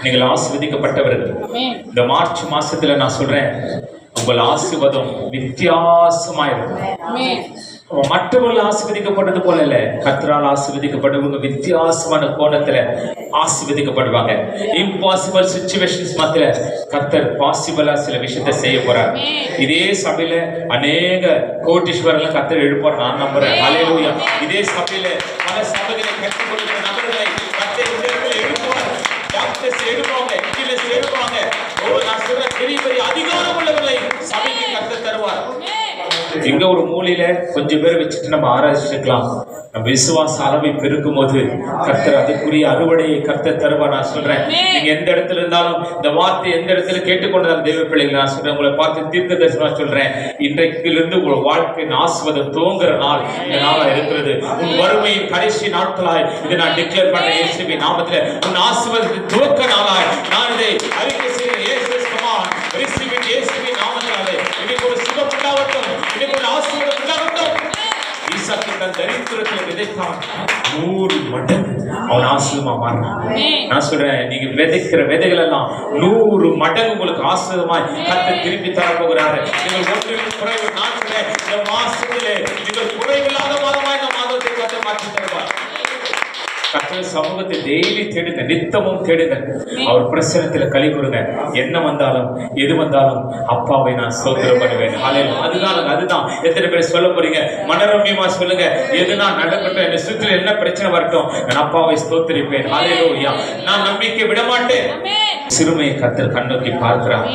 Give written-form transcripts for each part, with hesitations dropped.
நீங்கள் ஆசீர்வதிக்கப்பட்டவர்கள். இந்த மார்ச் மாசத்துல நான் சொல்றேன், உங்கள் ஆசீர்வாதம் வித்தியாசமா இருக்கும். மற்றவர்கள் ஆசீர்வதிக்கப்பட்டது போல இல்ல, கர்த்தரால் ஆசீர்வதிக்கப்பட்டவங்க வித்தியாசமான கோணத்துல ஆசீர்வதிக்கப்படுவாங்க. இம்பாசிபிள் சிச்சுவேஷன்ஸ் மத்தியில கர்த்தர் பாசிபிளா சில விஷயத்தை செய்ய போறார். இதே சபையில அநேக கோட்டீஸ்வரர்கள் கர்த்தர் எழுப்பார், நான் நம்புறேன். ஹல்லேலூயா. இதே சபையில பல சபைகளை கற்றுக்கொள்கிற நபர்களை கர்த்தர் இந்த இடத்துல எழுப்புவார். Doctors எழுப்புவாங்க, engineers எழுப்புவாங்க. நான் சொல்ற பெரிய பெரிய அதிகாரம் உள்ளவர்களை சபைக்கு கர்த்தர் தருவார். எங்க ஒரு மூலையில கொஞ்சம் பேர் வச்சுட்டு நம்ம ஆராய்ச்சிக்கலாம். நம்ம விசுவாச அளவை பெருக்கும் போது கர்த்தர் அதுக்குரிய அறுவடையை கர்த்தர் தருவார். நான் சொல்றேன், நீங்க எந்த இடத்துல இருந்தாலும் இந்த வார்த்தை எந்த இடத்துல கேட்டுக்கொண்டதால் தேவ பிள்ளைகள், நான் சொல்றேன், உங்களை பார்த்து தீர்க்க தரிசனமா சொல்றேன், இன்றைக்கிலிருந்து உங்கள் வாழ்க்கையின் ஆசீர்வாதம் துவங்குற நாள் இந்த நாளா இருக்கிறது. உன் வறுமையின் கடைசி நாட்களாய் இதை நான் டிக்ளேர் பண்ண இயேசுவின் நாமத்துல உன் ஆசீர்வாதத்தை துவக்க நாளாய் நான் இதை அறிக்கை செய்கிறேன். இயேசுவின் கமான் ரிசீவ் இயேசுவின் நாமத்தினாலே இன்னைக்கு ஒரு சுகம் உண்டாகட்டும், இன்னைக்கு ஒரு ஆசீர்வாதம் உண்டாகட்டும். ஈசாக்கு தன் தரித்திரத்தில் விதைத்தான், 100 மடங்கு அவன் ஆசீர்வாதமா மாறினான். நான் சொல்றேன், நீங்க விதைக்கிற விதைகள் எல்லாம் 100 மடங்கு உங்களுக்கு ஆசீர்வாதமாய் கர்த்தர் திருப்பி தர போகிறாரு. நீங்கள் ஒன்றிலும் குறைவு, நான் சொல்றேன், இந்த மாசத்திலே நீங்கள் குறைவில்லாத மாதமாய் இந்த மாதத்தை கர்த்தர் மாற்றி தருவார். கர்த்தர் சமூகத்தை டெய்லி தேடுங்க, நித்தமும் தேடுங்க. அவர் பிரசன்னத்துல களி கூறுங்க. என்ன வந்தாலும் எது வந்தாலும் அப்பாவை நான் ஸ்தோத்திரம் பண்ணுவேன். அதுதான் எத்தனை பேர் சொல்ல போறீங்க? மனரம்யமா சொல்லுங்க, எதுனா நடக்கட்டும், என்ன சுற்றி என்ன பிரச்சனை வரட்டும், நான் அப்பாவை ஸ்தோத்திரிப்பேன். ஹல்லேலூயா. நான் நம்பிக்கை விட மாட்டேன். சிறுமையை கர்த்தர் கண்ணோக்கி பார்க்கிறார்,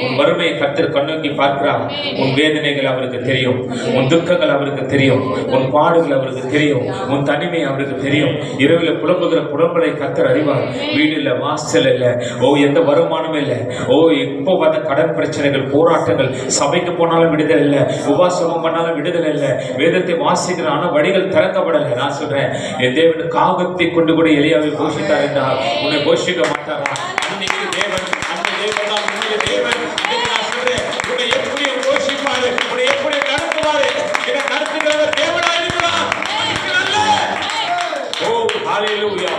உன் வறுமையை கர்த்தர் கண்ணோக்கி பார்க்கிறார். உன் வேதனைகள் அவருக்கு தெரியும், உன் துக்கங்கள் அவருக்கு தெரியும், உன் பாடுகள் அவருக்கு தெரியும், உன் தனிமை அவருக்கு தெரியும். இரவில் புலம்புகிற புலம்பலை கர்த்தர் அறிவார். வீடு இல்ல, வாசல் இல்ல, எந்த வருமானமும் இல்லை, இப்போ வந்த கடன் பிரச்சனைகள், போராட்டங்கள், சபைக்கு போனாலும் விடுதலை இல்லை, உபாசம் பண்ணாலும் விடுதலை இல்லை, வேதத்தை வாசிக்கிற ஆனா வழிகள் திறக்கப்படலை. நான் சொல்றேன், என் தேவன் காகத்தை கொண்டு கூட எலியாவை போஷித்தார் என்றால் உன்னை போஷிக்க மாட்டாரா? தேவன் அந்த தேவன் தான் உன்னுடைய தேவன். நான் சொல்றேன், உன்னை எப்படி போஷிப்பாரு, உன்னை எப்படி நடத்துவாரு, இதை நடத்துகிறவர் தேவனாய் இருக்கிறார். ஹல்லேலூயா.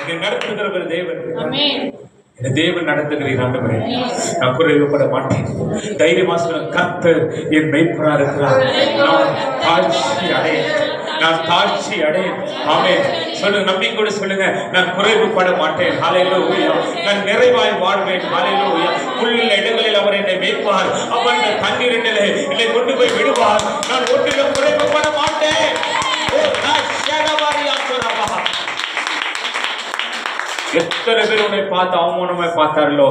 இதை நடத்துகிறவர் தேவன். ஆமென். இந்த தேவன் நடத்துகிறீர் ஆண்டவரே, நான் குறைவுபட மாட்டேன். தைரியமா சொல்லுங்க, கர்த்தர் என் மேய்ப்பரா இருக்கிறார், நான் தாழ்ச்சி அடையேன், நான் தாழ்ச்சி அடையேன். ஆமென். சொல்லுங்க, நம்பிக்கையோடு சொல்லுங்க, நான் குறைவுபட மாட்டேன். ஹல்லேலூயா. நான் நிறைவாய் வாழ்வேன். ஹல்லேலூயா. புல்லுள்ள இடங்களில் அவர் என்னை மேய்ப்பார், அவர் தண்ணீரிலே என்னை கொண்டு போய் விடுவார். நான் ஒன்றிலும் குறைவுபட மாட்டேன். எத்தனை பேர் உன்னை பார்த்து அவமானமாய் பார்த்தார்களோ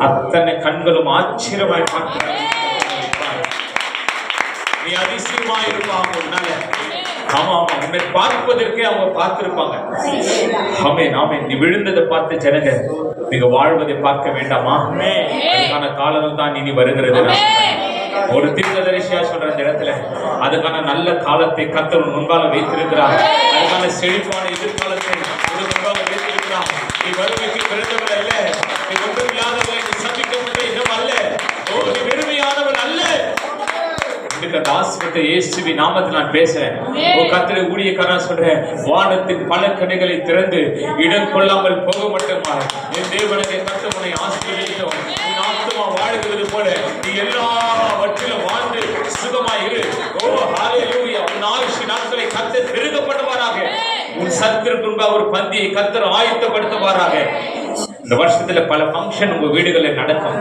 அத்தனை கண்களும் ஆச்சரியமாய் பார்க்கிறார். நீ அதிசயமாய் இருப்பாங்க உன்னால. ஆமா ஆமா, உன்னை பார்ப்பதற்கே அவங்க பார்த்திருப்பாங்க. ஆமென் ஆமென். நீ விழுந்ததை பார்த்து ஜனங்க நீங்க வாழ்வதை பார்க்க வேண்டாமா? அதுக்கான காலம் தான் இனி வருகிறது. ஒரு தீர்க்கதரிசியா சொல்ற இந்த இடத்துல அதுக்கான நல்ல காலத்தை கர்த்தர் முன்பாக வைத்திருக்கிறார். அதுக்கான செழிப்பான எதிர்காலத்தை முன்பாக வைத்திருக்கிறார். நீ வறுமைக்கு பிறந்தவன் அல்ல, நீ ஒன்றுமில்லாதவன், நீ சபிக்கப்பட்ட இனம் அல்ல, நீ வெறுமையானவன் அல்ல. ஆசீர்வாதத்தை இயேசுவின் நாமத்தில் நான் பேசுறேன். கர்த்தருடைய ஊழியக்காரனா சொல்றேன், வானத்தின் பல கனிகளை திறந்து இடம் கொள்ளாமல் போக மட்டுமா என் தேவனுடைய கர்த்தர் உன்னை ஆசீர்வதித்தோம். உன் ஆத்துமா வாழுகிறது போல நீ எல்லாவற்றிலும் வாழ்ந்து சுகமாய் இரு. ஹல்லேலூயா. உன் ஆயுசு நாட்களை கர்த்தர் பெருகப்படுவாராக. உன் சத்துருக்கு முன்பாக ஒரு பந்தியை கர்த்தர் ஆயத்தப்படுத்துவாராக. இந்த வருஷத்துல பல ஃபங்க்ஷன் உங்க வீடுகளில் நடக்கும்.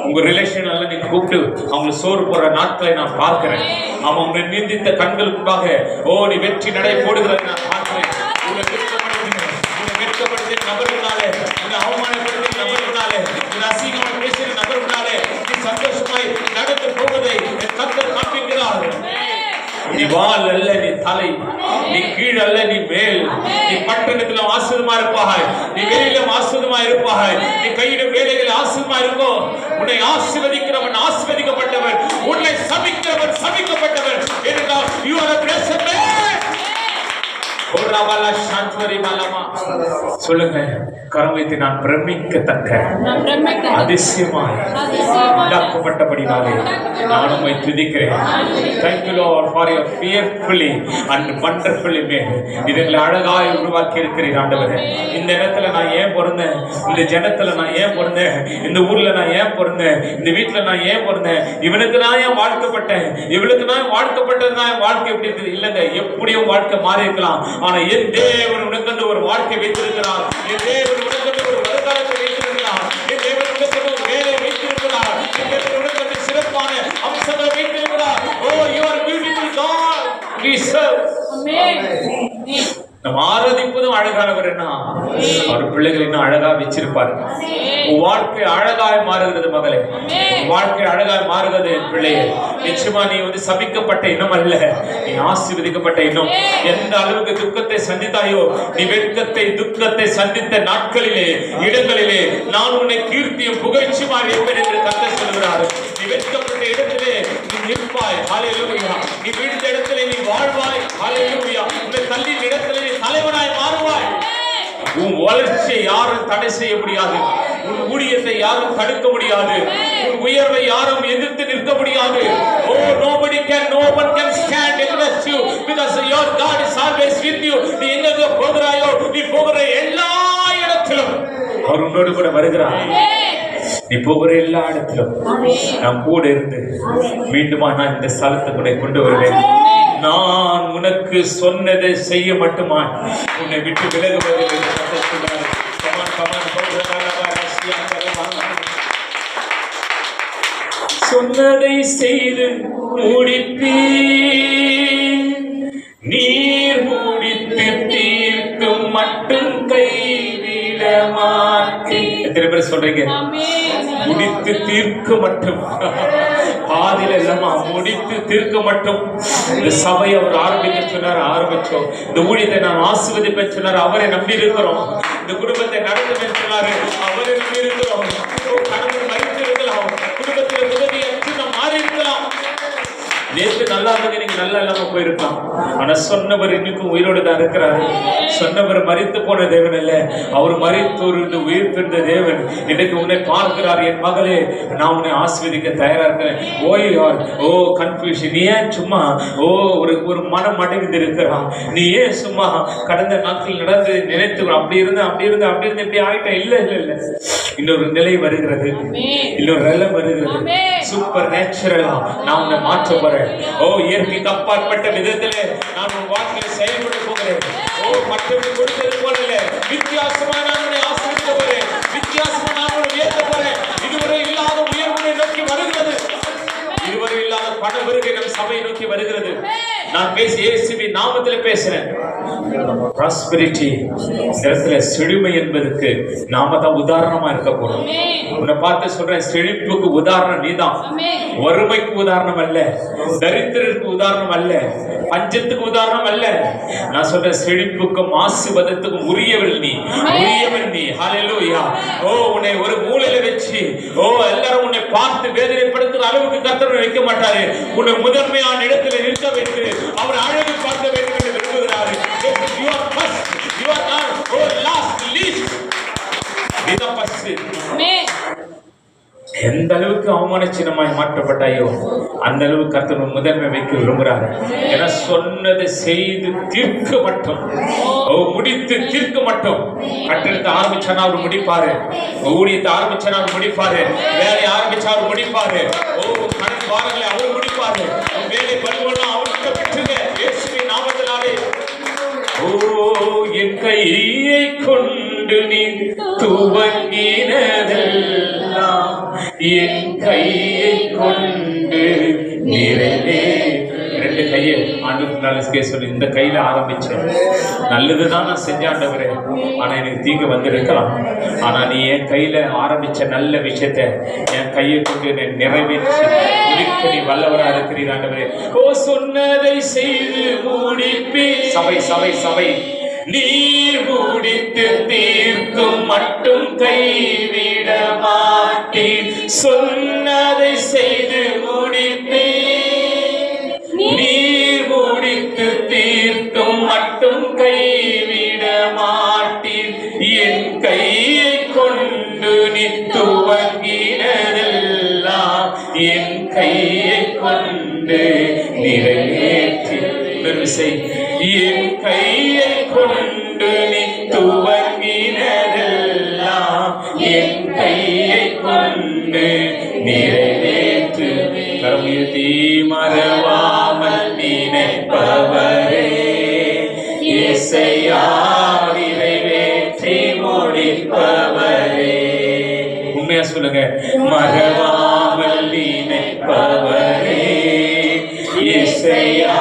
உங்க ரிலேஷன் எல்லாம் நீங்க கூப்பிட்டு அவங்க சோறு போடுற நாட்களை நான் பார்க்கிறேன். அவன் உங்களை நிந்தித்த கண்களுக்காக நீ வெற்றி நடை போடுகிறத நான் பார்க்கிறேன். உங்களை வெட்கப்படுத்திய நபர்களாலே, உங்களை அவமானப்படுத்திய நபர்களாலே, உங்களை அசிங்கமாக பேசிய நபர்களாலே நீ சந்தோஷமாய் நடந்து போவதை கர்த்தர் காண்பிக்கிறார். நீ வால் அல்ல, நீ தலை, நீ கீழ் அல்ல, நீ மேல். நீ பட்டணத்துல ஆசீர்வாதமா இருப்பாய், நீ வெளியில ஆசீர்வாதமா இருப்பாய், நீ கையிடும் வேலைகள் ஆசீர்வாதமா இருக்கும். உன்னை ஆசீர்வதிக்கிறவன் ஆசீர்வதிக்கப்பட்டவன், உன்னை சபிக்கிறவன் சபிக்கப்பட்டவன். ஏனென்றால் you are a blessed man. சொல்லுங்க, கரம் வைத்து நான் பிரமிக்கத்தக்க அதிசயமாய் உண்டாக்கப்பட்டபடினாலே நான் உம்மை துதிக்கிறேன். Thank you Lord for your fearfully and wonderfully made. இதுங்களை அழகாய் உருவாக்கி இருக்கிறீர் ஆண்டவரே. இந்த இடத்துல நான் ஏன் பிறந்தேன், இந்த ஜனத்துல நான் ஏன் பிறந்தேன், இந்த ஊர்ல நான் ஏன் பிறந்தேன், இந்த வீட்டுல நான் ஏன் பிறந்தேன், இவனுக்கு நான் ஏன் வாழ்க்கப்பட்டேன், இவளுக்கு நான் வாழ்க்கப்பட்டது நான் வாழ்க்கை எப்படி இருக்குது? இல்லைங்க, எப்படியும் வாழ்க்கை மாறி இருக்கலாம். ஆனா என் தேவன் உனக்கு ஒரு வாழ்க்கை வைத்திருக்கிறார். என் தேவன் உனக்கு ஒரு வருகாலத்தை வைத்திருக்கிறார். என் தேவன் உனக்கு ஒரு வேலை வைத்திருக்கிறார். என் தேவன் உனக்கு சிறப்பான அம்சங்களை வைத்திருக்கிறார். Oh, you are beautiful God. We serve. Amen. நம்ம ஆராதிப்பதும் அழகானவர் என்ன, அவர் பிள்ளைகள் இன்னும் அழகா வச்சிருப்பாரு. வாழ்க்கை அழகாய் மாறுகிறது மகளே, வாழ்க்கை அழகாய் மாறுகிறது என் பிள்ளையே. நிச்சயமா நீ சபிக்கப்பட்ட இனம் அல்ல, நீ ஆசீர்வதிக்கப்பட்ட இனம். எந்த அளவுக்கு துக்கத்தை சந்தித்தாயோ, நீ வெட்கத்தை துக்கத்தை சந்தித்த நாட்களிலே இடங்களிலே நான் உன்னை கீர்த்தியும் புகழ்ச்சியுமா வைப்பேன் என்று கர்த்தர் சொல்கிறார். நீ வெட்கப்பட்ட இடத்திலே நீ நிற்பாய், ஹல்லேலூயா. நீ வீழ்ந்த இடத்திலே நீ வாழ்வாய், ஹல்லேலூயா. உன்னை தள்ளின இடத்திலே நீ தலைவனாய் மாறுவாய். உன் வளர்ச்சியை யாரும் தடை செய்ய முடியாது, உன் ஊழியத்தை யாரும் தடுக்க முடியாது, உன் உயர்வை யாரும் எதிர்த்து நிற்க முடியாது. Oh, no one can stand against you because your God is always with you. நீ எங்க போகிறாயோ, நீ போகிற எல்லா இடத்திலும் அவர் உன்னோடு கூட வருகிறார். நீ போகிற எல்லா இடத்திலும் நான் கூட இருந்து மீண்டுமா நான் இந்த ஸ்தலத்துக்குள்ளே கொண்டு வருவேன். நான் உனக்கு சொன்னதை செய்ய மட்டுமா உன்னை விட்டு விலகுவதில்லை. சொன்னதை செய்து முடிப்பீ, நீர் முடித்து தீர்க்கும் மட்டும் கைவிட மாட்டேன். எத்தனை பேர் சொல்றீங்க? முடித்து தீர்க்க மட்டும், பாதியில இல்லாம முடித்து தீர்க்க மட்டும். இந்த சபையை அவர் ஆரம்பிக்க சொன்னார், ஆரம்பிச்சோம். இந்த ஊழியத்தை நான் ஆசீர்வதிப்பேன் சொன்னார், அவரை நம்பி இருக்கிறோம். இந்த குடும்பத்தை நடத்துவேன் சொன்னாரு, அவரை நம்பி இருக்கிறோம். கடவுள் மறித்து இருக்கலாம், குடும்பத்தில் உதவியற்று நாம் மாறி இருக்கலாம். நேற்று நல்லா இருந்தது, நீங்க நல்லா இல்லாம போயிருக்கலாம். ஆனா சொன்னவர் இன்னைக்கும் உயிரோடு தான் இருக்கிறார். சொன்னவர் மரித்து போன தேவன் அல்ல, அவர் மரித்து உயிர் பெற்ற தேவன். இன்னைக்கு உன்னை பார்க்கிறார். என் மகளே, நான் உன்னை ஆசீர்வதிக்க தயாரா இருக்கிறேன். ஓ கன்ஃபியூஷன், நீ ஏன் சும்மா ஒரு மனம் அடைந்து இருக்கிறான்? நீ ஏன் சும்மா கடந்த நாட்கள் நடந்து நினைத்து அப்படி இருந்து இப்படி ஆயிட்டேன்? இல்ல இல்ல இல்ல, இன்னொரு நிலை வருகிறது, இன்னொரு நிலை வருகிறது. சூப்பர் நேச்சுரலா நான் உன்னை மாற்ற போறேன். இயற்கைக்கு அப்பாற்பட்ட விதத்திலே நான் உன் வாழ்க்கையை செயல்பட போகிறேன். மற்றவர்கள் கொடுத்தது போல இல்ல, வித்தியாசமா நான் உன்னை ஆசீர்வதிக்க போறேன். வித்தியாசமா நான் உன்னை உயர்த்த போறேன். இதுவரை இல்லாத உயர்வுகளை நோக்கி வருகிறது. இதுவரை இல்லாத பண வருகை நம் சபையை நோக்கி வருகிறது. நான் பேசி இயேசுவின் நாமத்தில் பேசுறேன். ப்ராஸ்பெரிட்டி, செழுமை என்பதற்கு நாம தான் உதாரணமா இருக்க போறோம். உன்னை பார்த்து சொல்றேன், செழிப்புக்கு உதாரணம் நீதான். வறுமைக்கு உதாரணம் அல்ல, தரித்திரருக்கு உதாரணம் அல்ல, பஞ்சத்துக்கு உதாரணம் அல்ல. நான் சொல்றேன், செழிப்புக்கும் ஆசீர்வாதத்துக்கும் உரியவள் நீ. ஹல்லேலூயா. உன்னை ஒரு மூலையில வச்சு எல்லாரும் உன்னை பார்த்து வேதனைப்படுத்துற அளவுக்கு கர்த்தர் வைக்க மாட்டாரு. உன்னை முதன்மையான இடத்துல நிற்க வைத்து அவர் அழகு பார்க்க வேண்டும் என்று விரும்புகிறாரு. You are first, you are not last, least. நீதான் first. எந்த அளவுக்கு அவமான சின்னமாய் மாற்றப்பட்டாயோ அந்த அளவுக்கு கர்த்தர் முதன்மை வைக்க விரும்புகிறாரு. ஏன்னா சொன்னதை செய்து தீர்க்க மட்டும், முடித்து தீர்க்க மட்டும். கட்டணத்தை ஆரம்பிச்சானா அவர் முடிப்பாரு, ஊழியத்தை ஆரம்பிச்சானா அவர் முடிப்பாரு, வேலையை ஆரம்பிச்சா அவர் முடிப்பாரு, கணக்கு வாரங்களை அவர் முடிப்பாரு, வேலை பருவம் அவர்கிட்ட பெற்றுங்க இயேசுவின் நாமத்தினாலே. என் கையை கொண்டு நீ துவங்கினதெல்லாம் என் கையை கொண்டு நிறைவே. ரெண்டு கையை ஆண்டு சொல்லி இந்த கையில ஆரம்பிச்சேன். நல்லதுதான் நான் செஞ்சாண்டவரே, ஆனா எனக்கு தீங்கு வந்திருக்கலாம். ஆனா நீ என் கையில ஆரம்பிச்ச நல்ல விஷயத்த என் கையை கொண்டு நிறைவேற்றி முடிக்க நீ வல்லவரா இருக்கிறீர் ஆண்டவரே. சொன்னதை செய்து முடிப்பே. சபை சபை சபை, நீர் முடித்து தீர்க்கும் மட்டும் கைவிட மாட்டீர். சொன்னதை செய்து முடிப்பேன், நீர் முடித்து தீர்க்கும் மட்டும் கை உதவி செய். என் கையை கொண்டு நீ துவங்கினதெல்லாம் என் கையை கொண்டு நிறைவேற்று. கரமுயர்த்தி மறவாமல் நினைப்பவரே இயேசையா நிறைவேற்றி முடிப்பவரே. உண்மையா சொல்லுங்க, மறவாமல் நினைப்பவரே இயேசையா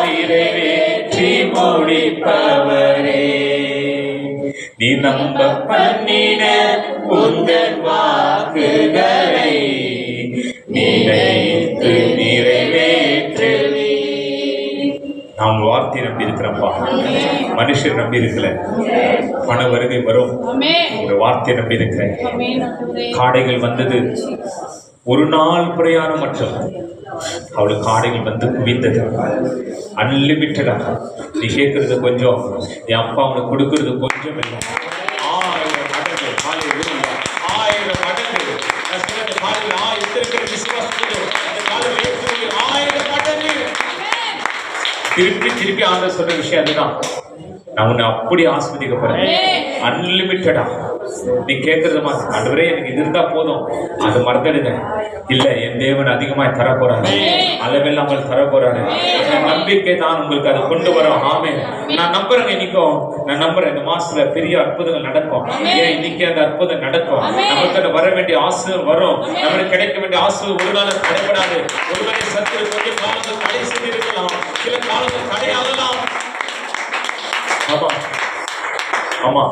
நிறைவேற்றி முடிப்பவரே. நீ நம்ப பண்ணின உந்தன் வாக்குகளை நினைத்து நிறைவேற்றுவி. நாம் வார்த்தை நம்பி இருக்கிறப்பா, மனுஷர் நம்பி இருக்கல. பண வருகை வரும், ஒரு வார்த்தை நம்பி இருக்கிறேன். காடைகள் வந்தது, ஒரு நாள் பிரயாணம் மட்டும் அவளுக்கு காடைகள் வந்து குவிந்தது. அன்லிமிட்டடா. நீ கேட்கறது கொஞ்சம், என் அப்பா அவனுக்கு கொடுக்கறது கொஞ்சம் இல்லை. 1000 மடங்கு. 1000 மடங்கு. திருப்பி திருப்பி ஆண்டவர் சொல்ற விஷயம் அதுதான். நான் உன்னை அப்படி ஆஸ்வதிக்க போறேன். அன்லிமிட்டடா. நீ கேட்கறது மாதிரி, ஆண்டவரே எனக்கு இது இருந்தா போதும், அது மறந்துடுங்க. இல்ல, என் தேவன் அதிகமாய் தர போறாரு, அளவில்லாமல் தர போறாரு. நம்பிக்கை தான் உங்களுக்கு அதை கொண்டு வரும். ஆமே, நான் நம்புறேன். இன்னைக்கும் நான் நம்புறேன், இந்த மாசத்துல பெரிய அற்புதங்கள் நடக்கும். ஏன் இன்னைக்கு அந்த அற்புதம் நடக்கும். நமக்கு வர வேண்டிய ஆசீர்வாதம் வரும். நம்மளுக்கு கிடைக்க வேண்டிய ஆசீர்வாதம் ஒரு நாள் தடைபடாது. ஒருவரை சத்து கொஞ்சம் காலங்கள் தடை செய்திருக்கலாம், சில காலங்கள் தடையாகலாம். ஆமா ஆமா,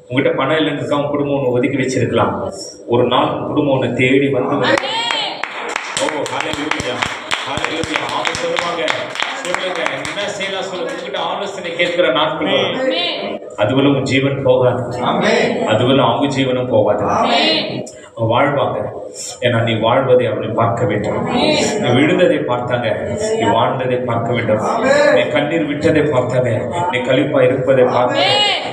உங்ககிட்ட பணம் இல்லைன்னு இருக்கா, உங்க குடும்பம் ஒன்று ஒதுக்கி வச்சிருக்கலாம். ஒரு நாள் குடும்பம் ஒன்று தேடி வந்து, ஓ ஹல்லேலூயா ஹல்லேலூயா. அவங்க சொல்லுவாங்க, சொல்லுங்க என்ன செய்யலாம் சொல்லுங்க. உங்ககிட்ட ஆலோசனை கேட்கிற நாட்கள் அதுவரை உன் ஜீவன் போகாது, அதுவரை அவங்க ஜீவனும் போகாது. வாழ்வாங்க. ஏன்னா நீ வாழ்வதை அவனை பார்க்க வேண்டும். நீ விழுந்ததை பார்த்தாங்க, நீ வாழ்ந்ததை பார்க்க வேண்டும். நீ கண்ணீர் விட்டதை பார்த்தாங்க, நீ கழிப்பா இருப்பதை பார்த்தாங்க.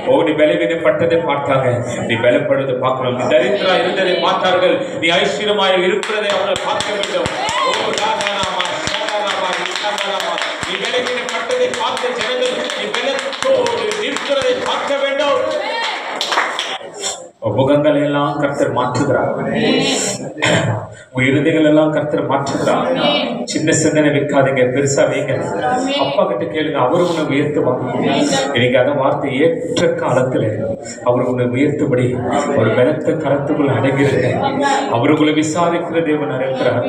ஓ, நீ பலவீனப்பட்டதை பார்த்தாங்க, நீ பலப்படுவதை பார்க்கணும். நீ தரித்திரா இருந்ததை பார்த்தார்கள், நீ ஐஸ்வர்யமாய் இருக்கிறதை அவனை பார்க்க வேண்டும். ஓ ராகாராமா ராகாராமா ராகாராமா. நீ பலவீனப்பட்டதை பார்த்த ஜனங்கள் நீ பலத்தோடு நிற்கிறதை பார்க்க வேண்டும். முகங்கள் எல்லாம் கர்த்தர் மாற்றுகிறார், இருதைகள் எல்லாம் கர்த்தர் மாற்றுகிறார். சின்ன சிந்தனை வைக்காதீங்க, பெருசா வைங்க. அப்பா கிட்ட கேளுங்க, அவரு உன்னை உயர்த்துவாங்க. எனக்கு அந்த வார்த்தை ஏற்ற காலத்துல அவர் உன்னை உயர்த்துபடி ஒரு பலத்த கரத்துக்குள்ள அடங்கிருக்க. அவருக்குள்ள விசாரிக்கிற தேவன் இருக்கிறார்.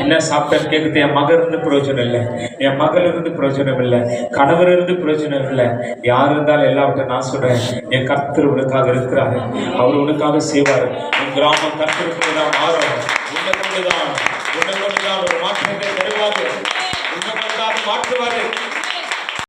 என்ன சாப்பிட்டேன்னு கேட்குது. என் மகன் இருந்து பிரயோஜனம் இல்லை, என் மகள் இருந்து பிரயோஜனம் இல்லை, கணவர் இருந்து பிரயோஜனம் இல்லை. யார் இருந்தாலும் எல்லாவற்றை நான் சொல்றேன், என் கர்த்தர் உனக்காக இருக்கிறாரு, அவர் உனக்காக செய்வார். உன் கிராமம் கர்த்தருக்குள்ளதான் மாறும். உன்னை கொண்டுதான்